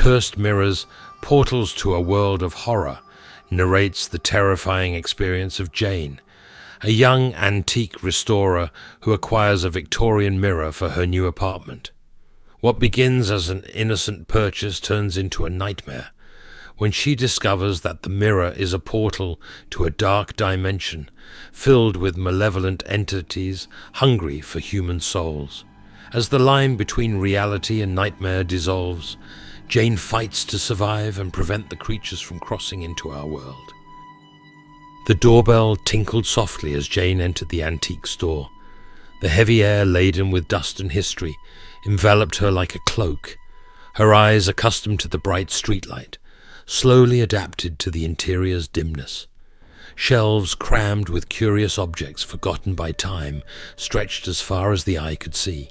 Cursed mirrors, portals to a world of horror, narrates the terrifying experience of Jane, a young antique restorer who acquires a Victorian mirror for her new apartment. What begins as an innocent purchase turns into a nightmare when she discovers that the mirror is a portal to a dark dimension filled with malevolent entities hungry for human souls. As the line between reality and nightmare dissolves, Jane fights to survive and prevent the creatures from crossing into our world. The doorbell tinkled softly as Jane entered the antique store. The heavy air, laden with dust and history, enveloped her like a cloak. Her eyes, accustomed to the bright streetlight, slowly adapted to the interior's dimness. Shelves crammed with curious objects forgotten by time stretched as far as the eye could see.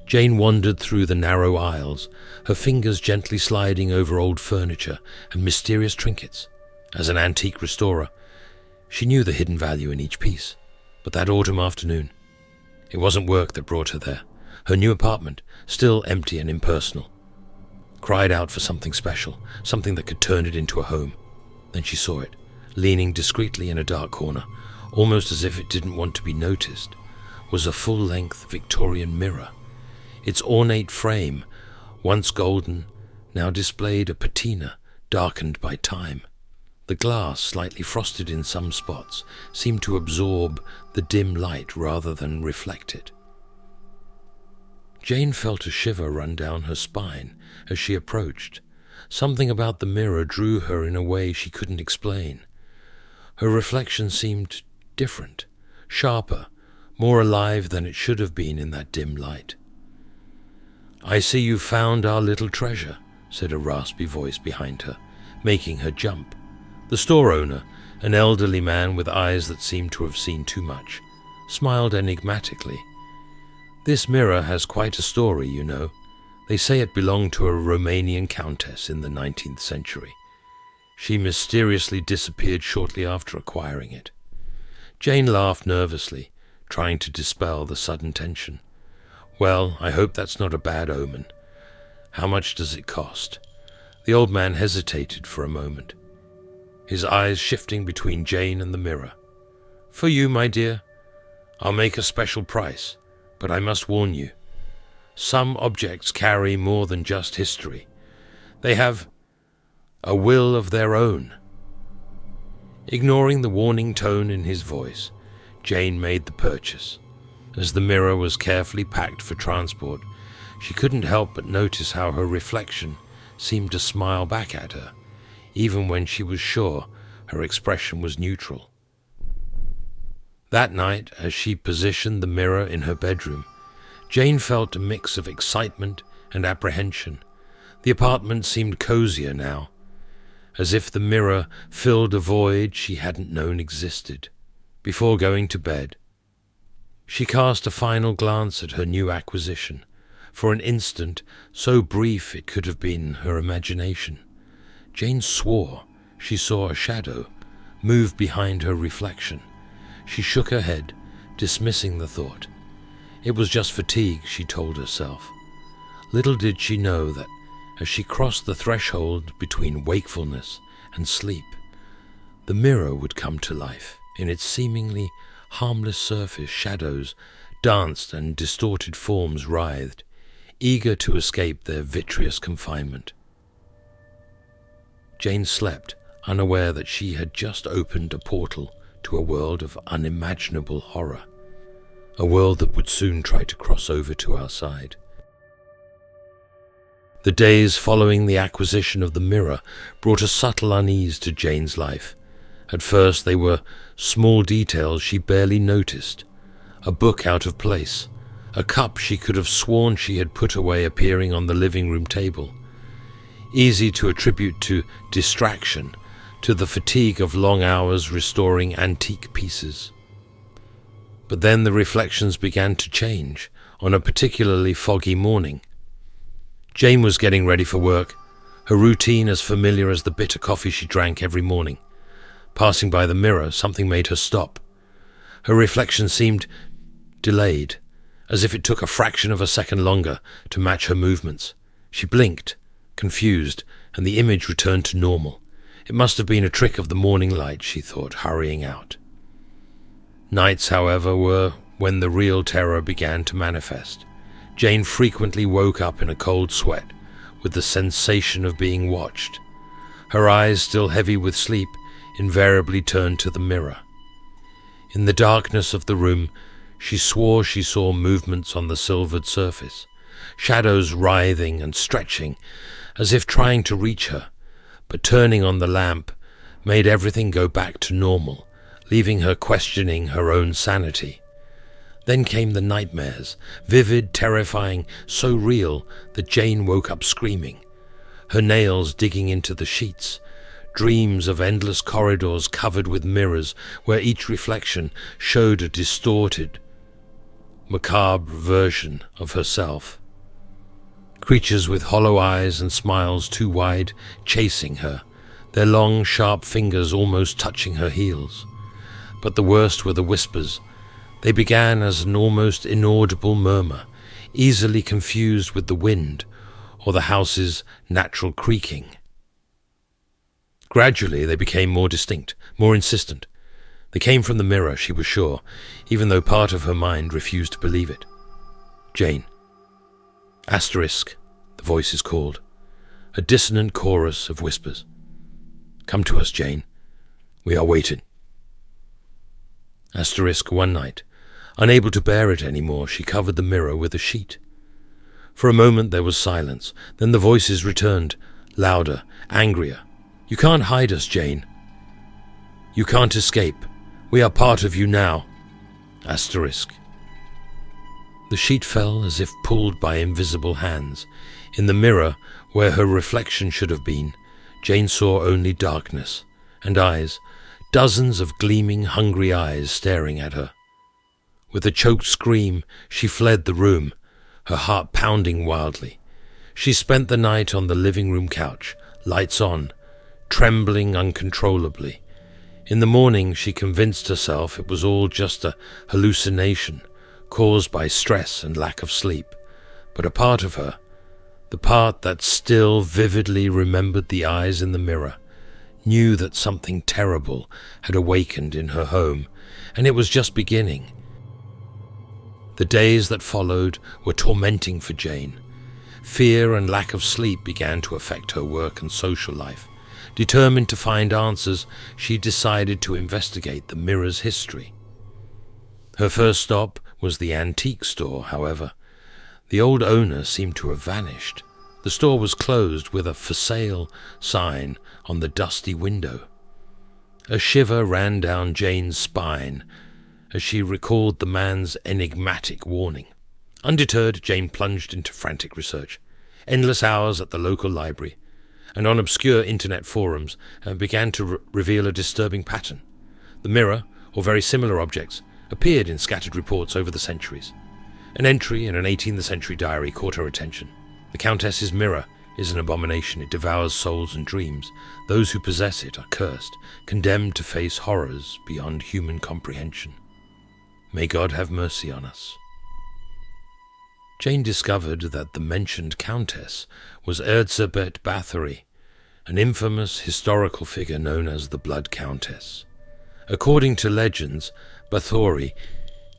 Jane wandered through the narrow aisles, her fingers gently sliding over old furniture and mysterious trinkets. As an antique restorer, she knew the hidden value in each piece. But that autumn afternoon, it wasn't work that brought her there. Her new apartment, still empty and impersonal, cried out for something special, something that could turn it into a home. Then she saw it, leaning discreetly in a dark corner, almost as if it didn't want to be noticed, was a full-length Victorian mirror. Its ornate frame, once golden, now displayed a patina darkened by time. The glass, slightly frosted in some spots, seemed to absorb the dim light rather than reflect it. Jane felt a shiver run down her spine as she approached. Something about the mirror drew her in a way she couldn't explain. Her reflection seemed different, sharper, more alive than it should have been in that dim light. "I see you found our little treasure," said a raspy voice behind her, making her jump. The store owner, an elderly man with eyes that seemed to have seen too much, smiled enigmatically. "This mirror has quite a story, you know. They say it belonged to a Romanian countess in the 19th century. She mysteriously disappeared shortly after acquiring it." Jane laughed nervously, trying to dispel the sudden tension. "Well, I hope that's not a bad omen. How much does it cost?" The old man hesitated for a moment, his eyes shifting between Jane and the mirror. "For you, my dear, I'll make a special price, but I must warn you. Some objects carry more than just history. They have a will of their own." Ignoring the warning tone in his voice, Jane made the purchase. As the mirror was carefully packed for transport, she couldn't help but notice how her reflection seemed to smile back at her, even when she was sure her expression was neutral. That night, as she positioned the mirror in her bedroom, Jane felt a mix of excitement and apprehension. The apartment seemed cozier now, as if the mirror filled a void she hadn't known existed. Before going to bed, she cast a final glance at her new acquisition, for an instant so brief it could have been her imagination. Jane swore she saw a shadow move behind her reflection. She shook her head, dismissing the thought. It was just fatigue, she told herself. Little did she know that, as she crossed the threshold between wakefulness and sleep, the mirror would come to life. In its seemingly harmless surface, shadows danced and distorted forms writhed, eager to escape their vitreous confinement. Jane slept, unaware that she had just opened a portal to a world of unimaginable horror, a world that would soon try to cross over to our side. The days following the acquisition of the mirror brought a subtle unease to Jane's life. At first they were small details she barely noticed. A book out of place, a cup she could have sworn she had put away appearing on the living room table. Easy to attribute to distraction, to the fatigue of long hours restoring antique pieces. But then the reflections began to change on a particularly foggy morning. Jane was getting ready for work, her routine as familiar as the bitter coffee she drank every morning. Passing by the mirror, something made her stop. Her reflection seemed delayed, as if it took a fraction of a second longer to match her movements. She blinked, confused, and the image returned to normal. It must have been a trick of the morning light, she thought, hurrying out. Nights, however, were when the real terror began to manifest. Jane frequently woke up in a cold sweat, with the sensation of being watched. Her eyes, still heavy with sleep, invariably turned to the mirror. In the darkness of the room, she swore she saw movements on the silvered surface, shadows writhing and stretching, as if trying to reach her, but turning on the lamp made everything go back to normal, leaving her questioning her own sanity. Then came the nightmares, vivid, terrifying, so real that Jane woke up screaming, her nails digging into the sheets, dreams of endless corridors covered with mirrors where each reflection showed a distorted, macabre version of herself. Creatures with hollow eyes and smiles too wide chasing her, their long, sharp fingers almost touching her heels. But the worst were the whispers. They began as an almost inaudible murmur, easily confused with the wind or the house's natural creaking. Gradually they became more distinct, more insistent. They came from the mirror, she was sure, even though part of her mind refused to believe it. Jane. Asterisk, the voices called. A dissonant chorus of whispers. Come to us, Jane. We are waiting. Asterisk, one night. Unable to bear it any more, she covered the mirror with a sheet. For a moment there was silence. Then the voices returned, louder, angrier. You can't hide us, Jane. You can't escape. We are part of you now. Asterisk. The sheet fell as if pulled by invisible hands. In the mirror, where her reflection should have been, Jane saw only darkness, and eyes, dozens of gleaming, hungry eyes staring at her. With a choked scream, she fled the room, her heart pounding wildly. She spent the night on the living room couch, lights on, trembling uncontrollably. In the morning, she convinced herself it was all just a hallucination caused by stress and lack of sleep. But a part of her, the part that still vividly remembered the eyes in the mirror, knew that something terrible had awakened in her home, and it was just beginning. The days that followed were tormenting for Jane. Fear and lack of sleep began to affect her work and social life. Determined to find answers, she decided to investigate the mirror's history. Her first stop was the antique store, however. The old owner seemed to have vanished. The store was closed with a "for sale" sign on the dusty window. A shiver ran down Jane's spine as she recalled the man's enigmatic warning. Undeterred, Jane plunged into frantic research. Endless hours at the local library and on obscure internet forums began to reveal a disturbing pattern. The mirror, or very similar objects, appeared in scattered reports over the centuries. An entry in an 18th century diary caught her attention. The Countess's mirror is an abomination. It devours souls and dreams. Those who possess it are cursed, condemned to face horrors beyond human comprehension. May God have mercy on us. Jane discovered that the mentioned Countess was Erzsébet Bathory, an infamous historical figure known as the Blood Countess. According to legends, Bathory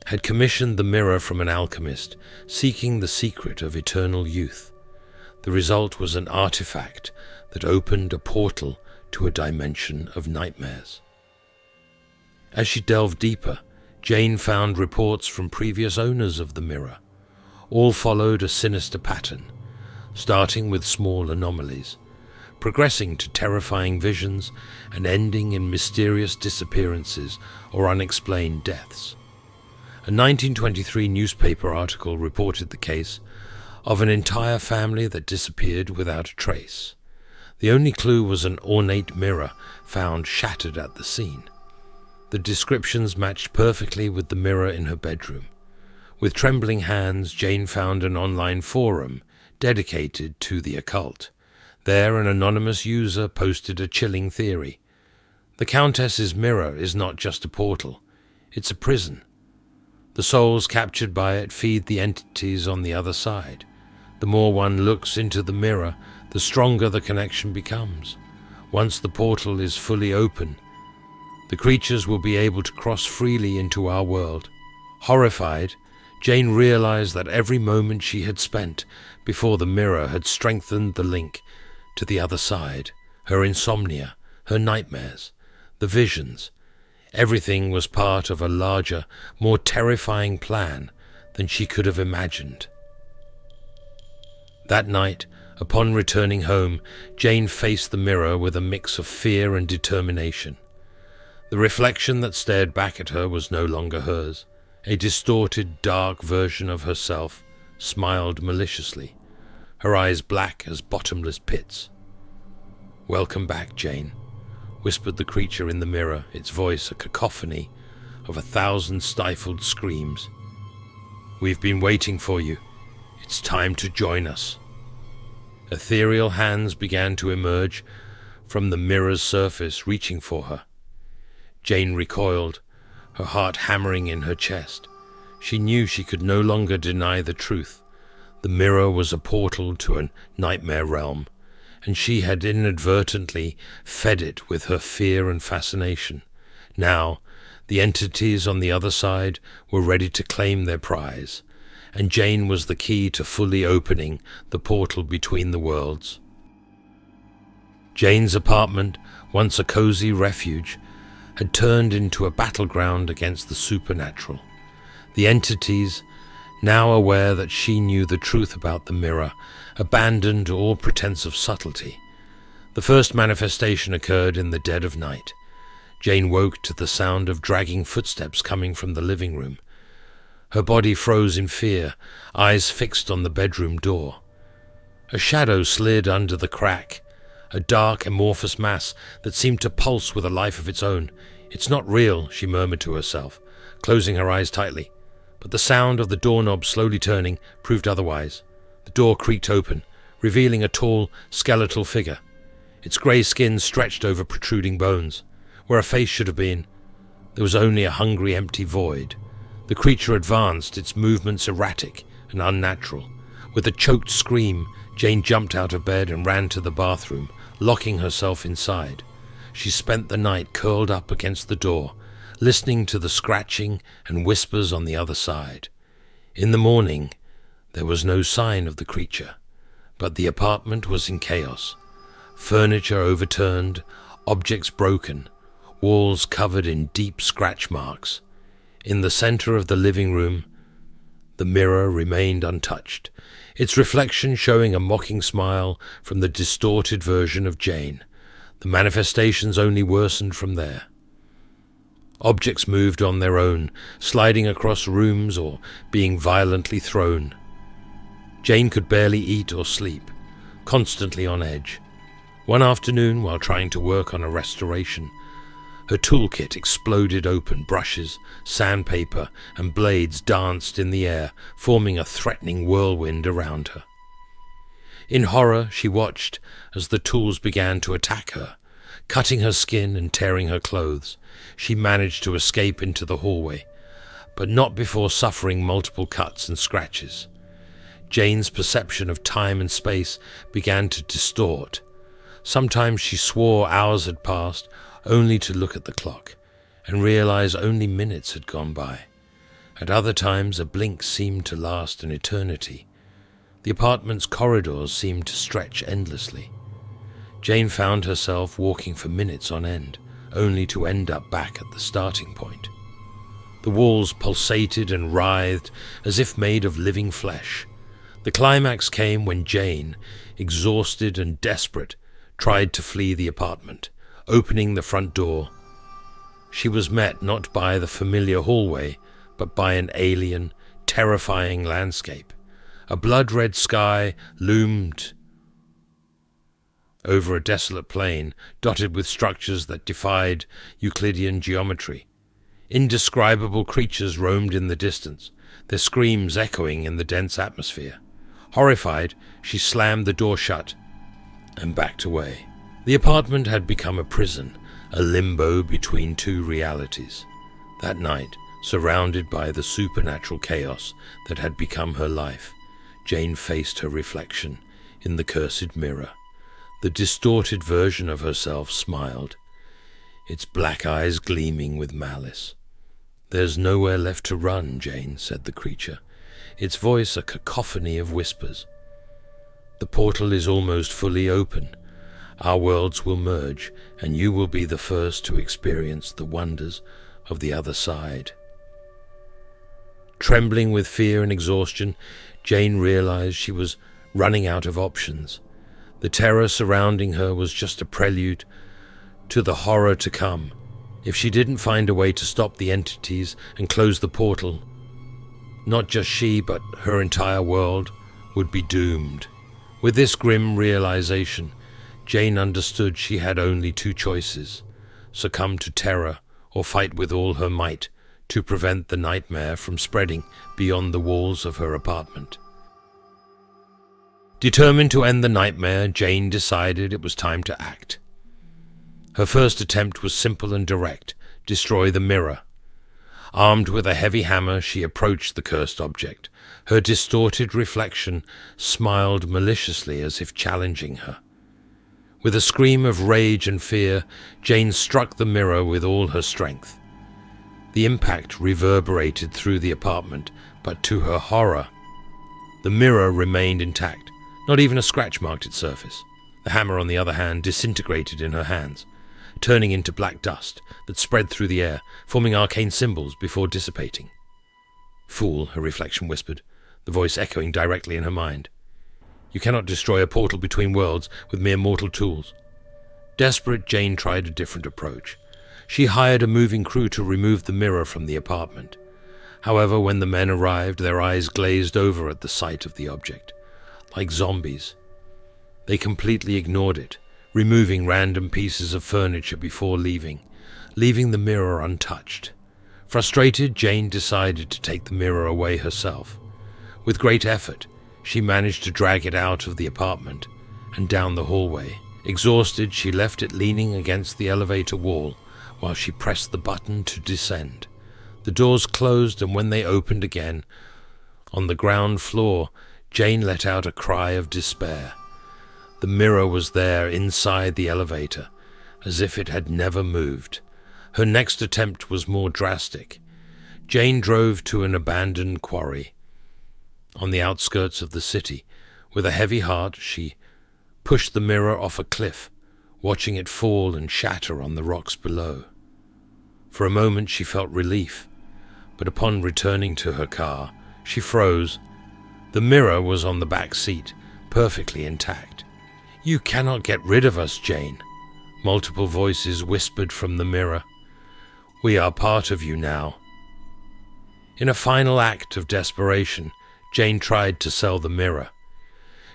had commissioned the mirror from an alchemist seeking the secret of eternal youth. The result was an artifact that opened a portal to a dimension of nightmares. As she delved deeper, Jane found reports from previous owners of the mirror. All followed a sinister pattern, starting with small anomalies, progressing to terrifying visions, and ending in mysterious disappearances or unexplained deaths. A 1923 newspaper article reported the case of an entire family that disappeared without a trace. The only clue was an ornate mirror found shattered at the scene. The descriptions matched perfectly with the mirror in her bedroom. With trembling hands, Jane found an online forum dedicated to the occult. There, an anonymous user posted a chilling theory. The Countess's mirror is not just a portal, it's a prison. The souls captured by it feed the entities on the other side. The more one looks into the mirror, the the stronger the connection becomes. Once the portal is fully open, the creatures will be able to cross freely into our world. Horrified, Jane realized that every moment she had spent before the mirror had strengthened the link to the other side. Her insomnia, her nightmares, the visions, everything was part of a larger, more terrifying plan than she could have imagined. That night, upon returning home, Jane faced the mirror with a mix of fear and determination. The reflection that stared back at her was no longer hers. A distorted, dark version of herself smiled maliciously, her eyes black as bottomless pits. "Welcome back, Jane," whispered the creature in the mirror, its voice a cacophony of 1,000 stifled screams. "We've been waiting for you. It's time to join us." Ethereal hands began to emerge from the mirror's surface, reaching for her. Jane recoiled, her heart hammering in her chest. She knew she could no longer deny the truth. The mirror was a portal to a nightmare realm, and she had inadvertently fed it with her fear and fascination. Now, the entities on the other side were ready to claim their prize, and Jane was the key to fully opening the portal between the worlds. Jane's apartment, once a cozy refuge, had turned into a battleground against the supernatural. The entities, now aware that she knew the truth about the mirror, abandoned all pretense of subtlety. The first manifestation occurred in the dead of night. Jane woke to the sound of dragging footsteps coming from the living room. Her body froze in fear, eyes fixed on the bedroom door. A shadow slid under the crack, a dark, amorphous mass that seemed to pulse with a life of its own. "It's not real," she murmured to herself, closing her eyes tightly. But the sound of the doorknob slowly turning proved otherwise. The door creaked open, revealing a tall, skeletal figure. Its grey skin stretched over protruding bones. Where a face should have been, there was only a hungry, empty void. The creature advanced, its movements erratic and unnatural. With a choked scream, Jane jumped out of bed and ran to the bathroom, locking herself inside. She spent the night curled up against the door, listening to the scratching and whispers on the other side. In the morning, there was no sign of the creature, but the apartment was in chaos. Furniture overturned, objects broken, walls covered in deep scratch marks. In the center of the living room, the mirror remained untouched, its reflection showing a mocking smile from the distorted version of Jane. The manifestations only worsened from there. Objects moved on their own, sliding across rooms or being violently thrown. Jane could barely eat or sleep, constantly on edge. One afternoon, while trying to work on a restoration, her toolkit exploded open. Brushes, sandpaper, and blades danced in the air, forming a threatening whirlwind around her. In horror, she watched as the tools began to attack her, cutting her skin and tearing her clothes. She managed to escape into the hallway, but not before suffering multiple cuts and scratches. Jane's perception of time and space began to distort. Sometimes she swore hours had passed, only to look at the clock and realize only minutes had gone by. At other times, a blink seemed to last an eternity. The apartment's corridors seemed to stretch endlessly. Jane found herself walking for minutes on end, only to end up back at the starting point. The walls pulsated and writhed as if made of living flesh. The climax came when Jane, exhausted and desperate, tried to flee the apartment. Opening the front door, she was met not by the familiar hallway, but by an alien, terrifying landscape. A blood-red sky loomed over a desolate plain, dotted with structures that defied Euclidean geometry. Indescribable creatures roamed in the distance, their screams echoing in the dense atmosphere. Horrified, she slammed the door shut and backed away. The apartment had become a prison, a limbo between two realities. That night, surrounded by the supernatural chaos that had become her life, Jane faced her reflection in the cursed mirror. The distorted version of herself smiled, its black eyes gleaming with malice. "There's nowhere left to run, Jane," said the creature, its voice a cacophony of whispers. "The portal is almost fully open. Our worlds will merge, and you will be the first to experience the wonders of the other side." Trembling with fear and exhaustion, Jane realized she was running out of options. The terror surrounding her was just a prelude to the horror to come. If she didn't find a way to stop the entities and close the portal, not just she, but her entire world would be doomed. With this grim realization, Jane understood she had only two choices: succumb to terror or fight with all her might to prevent the nightmare from spreading beyond the walls of her apartment. Determined to end the nightmare, Jane decided it was time to act. Her first attempt was simple and direct: destroy the mirror. Armed with a heavy hammer, she approached the cursed object. Her distorted reflection smiled maliciously as if challenging her. With a scream of rage and fear, Jane struck the mirror with all her strength. The impact reverberated through the apartment, but to her horror, the mirror remained intact. Not even a scratch marked its surface. The hammer, on the other hand, disintegrated in her hands, turning into black dust that spread through the air, forming arcane symbols before dissipating. "Fool," her reflection whispered, the voice echoing directly in her mind. "You cannot destroy a portal between worlds with mere mortal tools." Desperate, Jane tried a different approach. She hired a moving crew to remove the mirror from the apartment. However, when the men arrived, their eyes glazed over at the sight of the object. Like zombies, they completely ignored it, removing random pieces of furniture before leaving the mirror untouched. Frustrated, Jane decided to take the mirror away herself. With great effort, she managed to drag it out of the apartment and down the hallway. Exhausted, she left it leaning against the elevator wall while she pressed the button to descend. The doors closed, and when they opened again, on the ground floor, Jane let out a cry of despair. The mirror was there inside the elevator, as if it had never moved. Her next attempt was more drastic. Jane drove to an abandoned quarry on the outskirts of the city. With a heavy heart, she pushed the mirror off a cliff, watching it fall and shatter on the rocks below. For a moment she felt relief, but upon returning to her car, she froze. The mirror was on the back seat, perfectly intact. "You cannot get rid of us, Jane," multiple voices whispered from the mirror. "We are part of you now." In a final act of desperation, Jane tried to sell the mirror.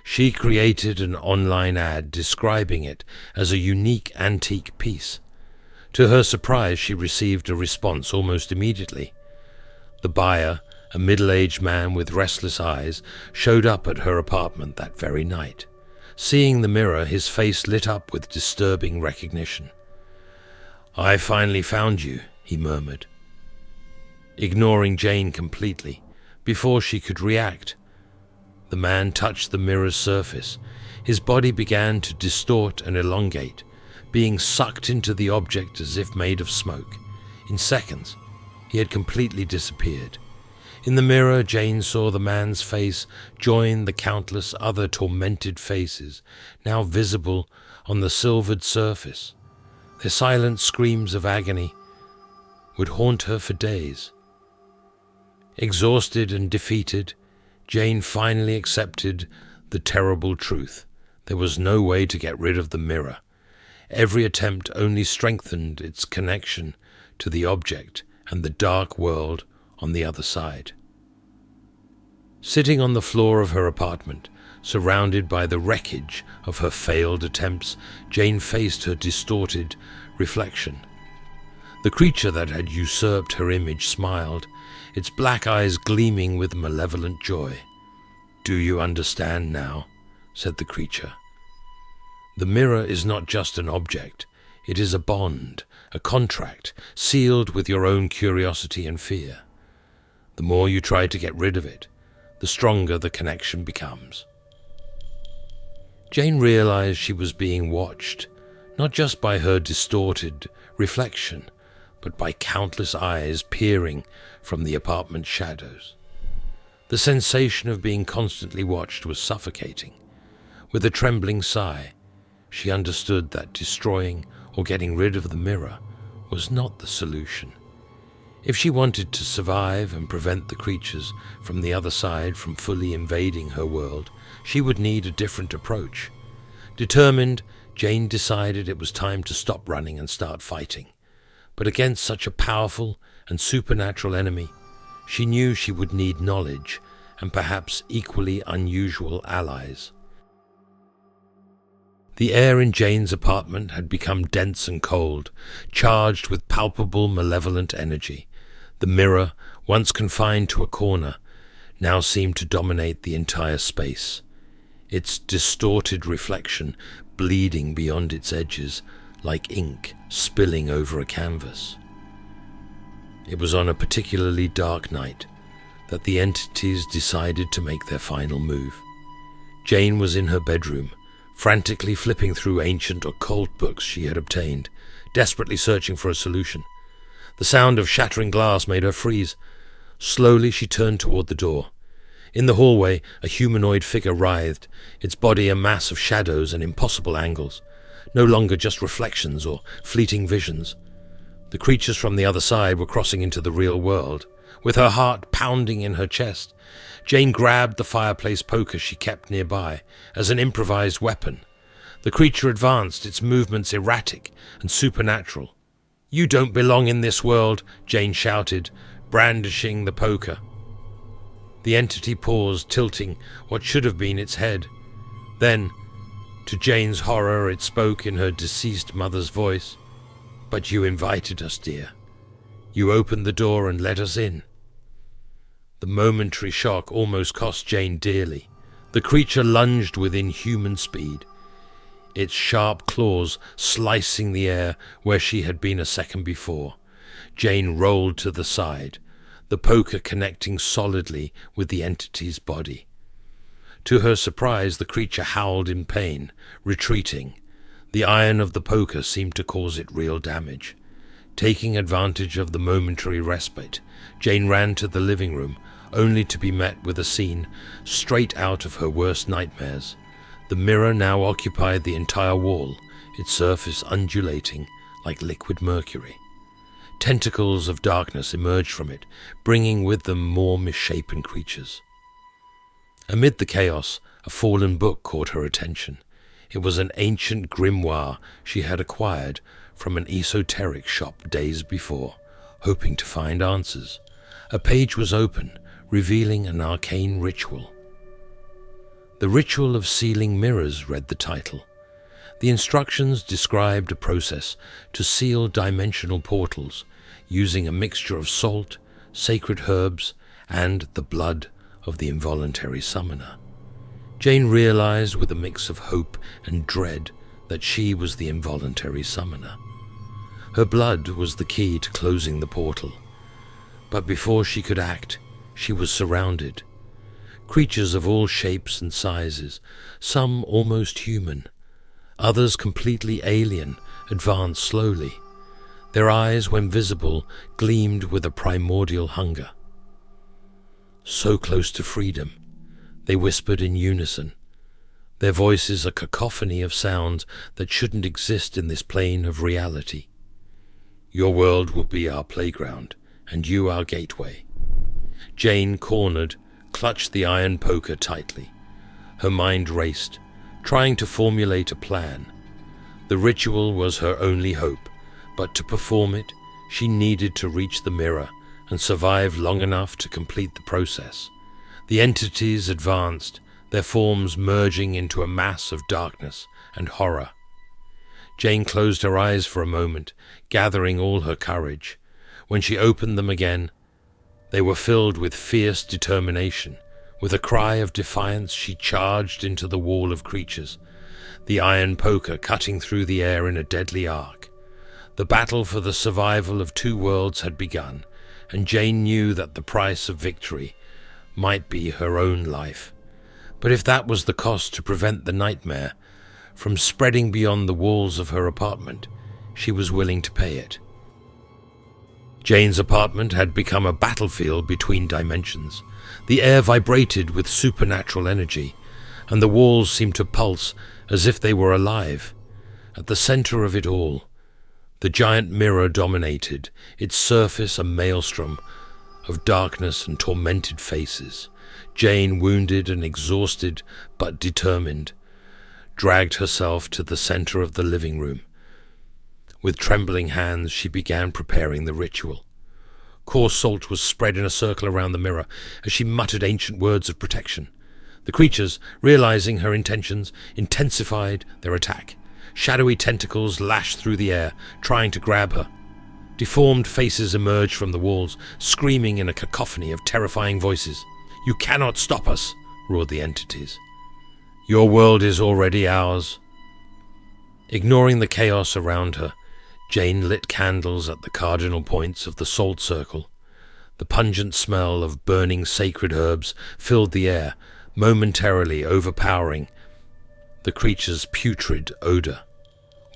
She created an online ad describing it as a unique antique piece. To her surprise, she received a response almost immediately. The buyer, a middle-aged man with restless eyes, showed up at her apartment that very night. Seeing the mirror, his face lit up with disturbing recognition. "I finally found you," he murmured, ignoring Jane completely. Before she could react, the man touched the mirror's surface. His body began to distort and elongate, being sucked into the object as if made of smoke. In seconds, he had completely disappeared. In the mirror, Jane saw the man's face join the countless other tormented faces now visible on the silvered surface. Their silent screams of agony would haunt her for days. Exhausted and defeated, Jane finally accepted the terrible truth. There was no way to get rid of the mirror. Every attempt only strengthened its connection to the object and the dark world on the other side. Sitting on the floor of her apartment, surrounded by the wreckage of her failed attempts, Jane faced her distorted reflection. The creature that had usurped her image smiled, its black eyes gleaming with malevolent joy. "Do you understand now?" said the creature. "The mirror is not just an object. It is a bond, a contract, sealed with your own curiosity and fear. The more you try to get rid of it, the stronger the connection becomes." Jane realized she was being watched, not just by her distorted reflection, but by countless eyes peering from the apartment's shadows. The sensation of being constantly watched was suffocating. With a trembling sigh, she understood that destroying or getting rid of the mirror was not the solution. If she wanted to survive and prevent the creatures from the other side from fully invading her world, she would need a different approach. Determined, Jane decided it was time to stop running and start fighting. But against such a powerful and supernatural enemy, she knew she would need knowledge and perhaps equally unusual allies. The air in Jane's apartment had become dense and cold, charged with palpable malevolent energy. The mirror, once confined to a corner, now seemed to dominate the entire space, its distorted reflection bleeding beyond its edges like ink spilling over a canvas. It was on a particularly dark night that the entities decided to make their final move. Jane was in her bedroom, frantically flipping through ancient occult books she had obtained, desperately searching for a solution. The sound of shattering glass made her freeze. Slowly she turned toward the door. In the hallway, a humanoid figure writhed, its body a mass of shadows and impossible angles, no longer just reflections or fleeting visions. The creatures from the other side were crossing into the real world. With her heart pounding in her chest, Jane grabbed the fireplace poker she kept nearby as an improvised weapon. The creature advanced, its movements erratic and supernatural. "You don't belong in this world," Jane shouted, brandishing the poker. The entity paused, tilting what should have been its head. Then, to Jane's horror, it spoke in her deceased mother's voice. "But you invited us, dear. You opened the door and let us in." The momentary shock almost cost Jane dearly. The creature lunged with inhuman speed, its sharp claws slicing the air where she had been a second before. Jane rolled to the side, the poker connecting solidly with the entity's body. To her surprise, the creature howled in pain, retreating. The iron of the poker seemed to cause it real damage. Taking advantage of the momentary respite, Jane ran to the living room, only to be met with a scene straight out of her worst nightmares. The mirror now occupied the entire wall, its surface undulating like liquid mercury. Tentacles of darkness emerged from it, bringing with them more misshapen creatures. Amid the chaos, a fallen book caught her attention. It was an ancient grimoire she had acquired from an esoteric shop days before, hoping to find answers. A page was open, revealing an arcane ritual. "The Ritual of Sealing Mirrors," read the title. The instructions described a process to seal dimensional portals using a mixture of salt, sacred herbs, and the blood of the involuntary summoner. Jane realized with a mix of hope and dread that she was the involuntary summoner. Her blood was the key to closing the portal. But before she could act, she was surrounded. Creatures of all shapes and sizes, some almost human, others completely alien, advanced slowly. Their eyes, when visible, gleamed with a primordial hunger. So close to freedom, they whispered in unison, their voices a cacophony of sounds that shouldn't exist in this plane of reality. "Your world will be our playground, and you our gateway." Jane, cornered, clutched the iron poker tightly. Her mind raced, trying to formulate a plan. The ritual was her only hope, but to perform it, she needed to reach the mirror and survive long enough to complete the process. The entities advanced, their forms merging into a mass of darkness and horror. Jane closed her eyes for a moment, gathering all her courage. When she opened them again, they were filled with fierce determination. With a cry of defiance, she charged into the wall of creatures, the iron poker cutting through the air in a deadly arc. The battle for the survival of two worlds had begun, and Jane knew that the price of victory might be her own life. But if that was the cost to prevent the nightmare, from spreading beyond the walls of her apartment, she was willing to pay it. Jane's apartment had become a battlefield between dimensions. The air vibrated with supernatural energy, and the walls seemed to pulse as if they were alive. At the center of it all, the giant mirror dominated, its surface a maelstrom of darkness and tormented faces. Jane, wounded and exhausted but determined, dragged herself to the center of the living room. With trembling hands, she began preparing the ritual. Coarse salt was spread in a circle around the mirror as she muttered ancient words of protection. The creatures, realizing her intentions, intensified their attack. Shadowy tentacles lashed through the air, trying to grab her. Deformed faces emerged from the walls, screaming in a cacophony of terrifying voices. "You cannot stop us," roared the entities. "Your world is already ours." Ignoring the chaos around her, Jane lit candles at the cardinal points of the salt circle. The pungent smell of burning sacred herbs filled the air, momentarily overpowering the creature's putrid odor.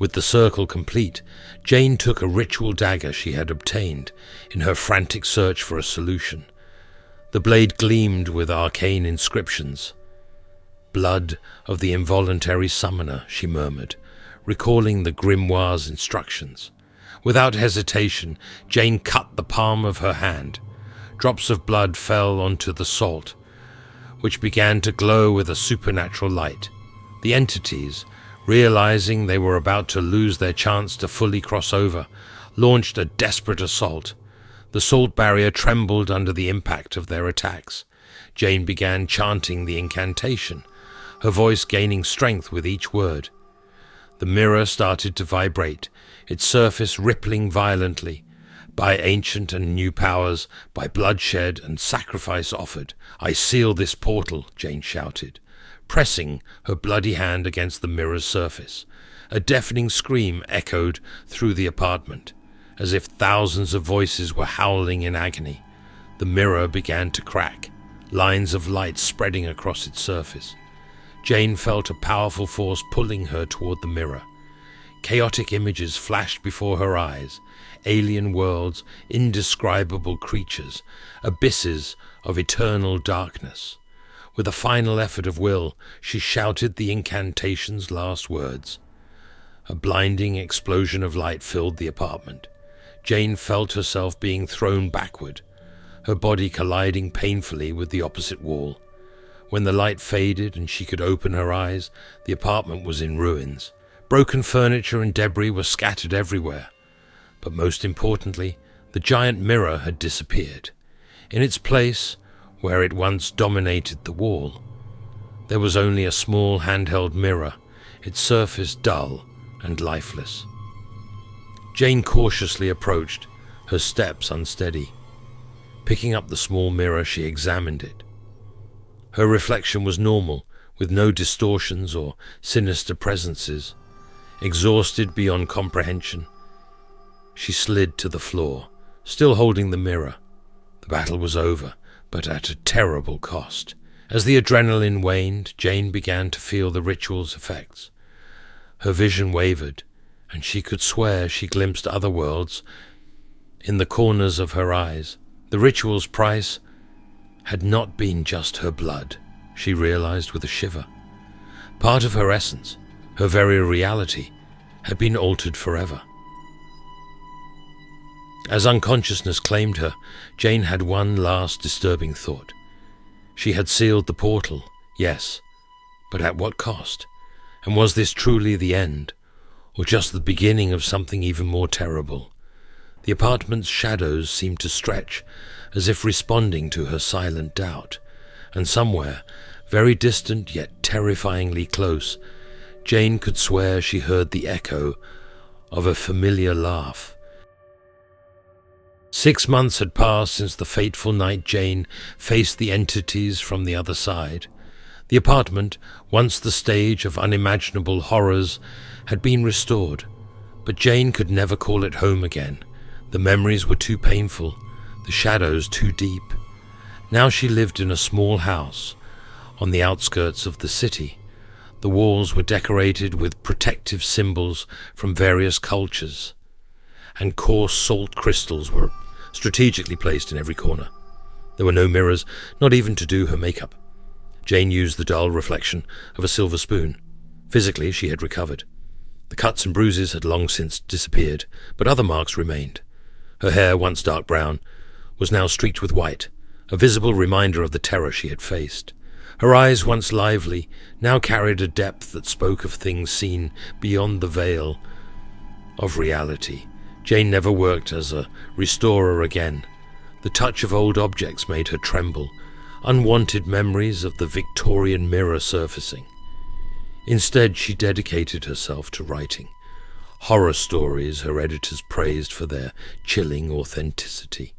With the circle complete, Jane took a ritual dagger she had obtained in her frantic search for a solution. The blade gleamed with arcane inscriptions. "Blood of the involuntary summoner," she murmured, recalling the grimoire's instructions. Without hesitation, Jane cut the palm of her hand. Drops of blood fell onto the salt, which began to glow with a supernatural light. The entities, realizing they were about to lose their chance to fully cross over, launched a desperate assault. The salt barrier trembled under the impact of their attacks. Jane began chanting the incantation, her voice gaining strength with each word. The mirror started to vibrate, its surface rippling violently. By ancient and new powers, by bloodshed and sacrifice offered, I seal this portal, Jane shouted, pressing her bloody hand against the mirror's surface. A deafening scream echoed through the apartment, as if thousands of voices were howling in agony. The mirror began to crack, lines of light spreading across its surface. Jane felt a powerful force pulling her toward the mirror. Chaotic images flashed before her eyes, alien worlds, indescribable creatures, abysses of eternal darkness. With a final effort of will, she shouted the incantation's last words. A blinding explosion of light filled the apartment. Jane felt herself being thrown backward, her body colliding painfully with the opposite wall. When the light faded and she could open her eyes, the apartment was in ruins. Broken furniture and debris were scattered everywhere. But most importantly, the giant mirror had disappeared. In its place, where it once dominated the wall, there was only a small handheld mirror, its surface dull and lifeless. Jane cautiously approached, her steps unsteady. Picking up the small mirror, she examined it. Her reflection was normal, with no distortions or sinister presences. Exhausted beyond comprehension, she slid to the floor, still holding the mirror. The battle was over, but at a terrible cost. As the adrenaline waned, Jane began to feel the ritual's effects. Her vision wavered, and she could swear she glimpsed other worlds in the corners of her eyes. The ritual's price had not been just her blood, she realized with a shiver. Part of her essence, her very reality, had been altered forever. As unconsciousness claimed her, Jane had one last disturbing thought. She had sealed the portal, yes, but at what cost? And was this truly the end, or just the beginning of something even more terrible? The apartment's shadows seemed to stretch, as if responding to her silent doubt, and somewhere, very distant yet terrifyingly close, Jane could swear she heard the echo of a familiar laugh. 6 months had passed since the fateful night Jane faced the entities from the other side. The apartment, once the stage of unimaginable horrors, had been restored, but Jane could never call it home again. The memories were too painful, the shadows too deep. Now she lived in a small house on the outskirts of the city. The walls were decorated with protective symbols from various cultures, and coarse salt crystals were strategically placed in every corner. There were no mirrors, not even to do her makeup. Jane used the dull reflection of a silver spoon. Physically, she had recovered. The cuts and bruises had long since disappeared, but other marks remained. Her hair, once dark brown, was now streaked with white, a visible reminder of the terror she had faced. Her eyes, once lively, now carried a depth that spoke of things seen beyond the veil of reality. Jane never worked as a restorer again. The touch of old objects made her tremble, unwanted memories of the Victorian mirror surfacing. Instead, she dedicated herself to writing horror stories her editors praised for their chilling authenticity.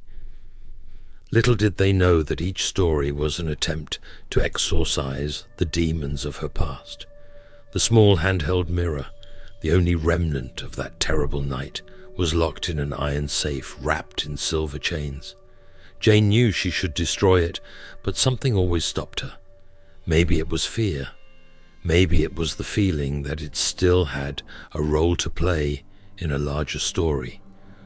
Little did they know that each story was an attempt to exorcise the demons of her past. The small handheld mirror, the only remnant of that terrible night, was locked in an iron safe wrapped in silver chains. Jane knew she should destroy it, but something always stopped her. Maybe it was fear. Maybe it was the feeling that it still had a role to play in a larger story.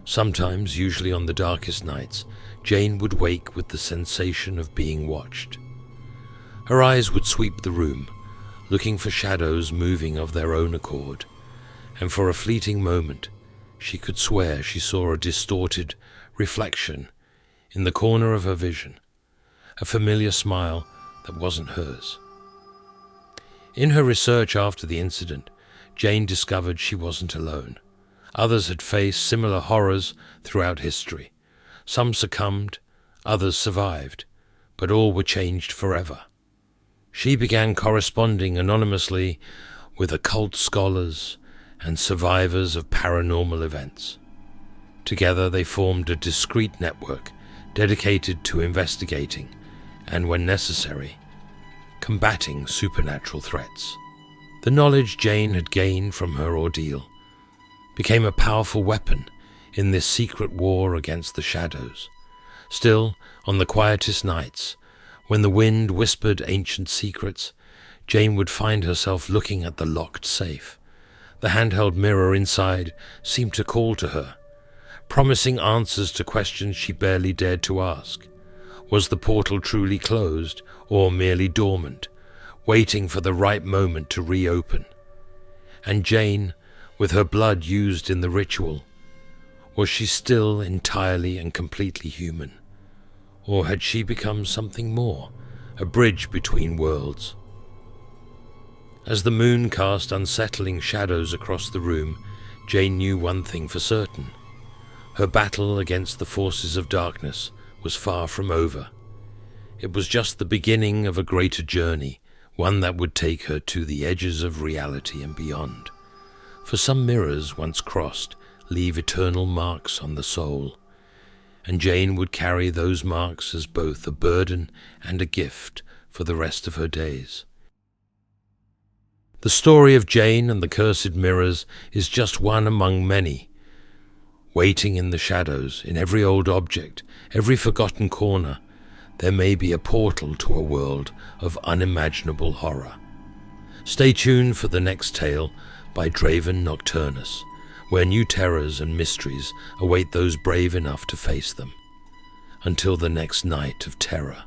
Sometimes, usually on the darkest nights, Jane would wake with the sensation of being watched. Her eyes would sweep the room, looking for shadows moving of their own accord, and for a fleeting moment she could swear she saw a distorted reflection in the corner of her vision, a familiar smile that wasn't hers. In her research after the incident, Jane discovered she wasn't alone. Others had faced similar horrors throughout history. Some succumbed, others survived, but all were changed forever. She began corresponding anonymously with occult scholars and survivors of paranormal events. Together they formed a discreet network dedicated to investigating and, when necessary, combating supernatural threats. The knowledge Jane had gained from her ordeal became a powerful weapon in this secret war against the shadows. Still, on the quietest nights, when the wind whispered ancient secrets, Jane would find herself looking at the locked safe. The handheld mirror inside seemed to call to her, promising answers to questions she barely dared to ask. Was the portal truly closed, or merely dormant, waiting for the right moment to reopen? And Jane, with her blood used in the ritual, was she still entirely and completely human? Or had she become something more, a bridge between worlds? As the moon cast unsettling shadows across the room, Jane knew one thing for certain. Her battle against the forces of darkness was far from over. It was just the beginning of a greater journey, one that would take her to the edges of reality and beyond. For some mirrors, once crossed, leave eternal marks on the soul, and Jane would carry those marks as both a burden and a gift for the rest of her days. The story of Jane and the cursed mirrors is just one among many. Waiting in the shadows, in every old object, every forgotten corner, there may be a portal to a world of unimaginable horror. Stay tuned for the next tale by Draven Nocturnus, where new terrors and mysteries await those brave enough to face them. Until the next night of terror.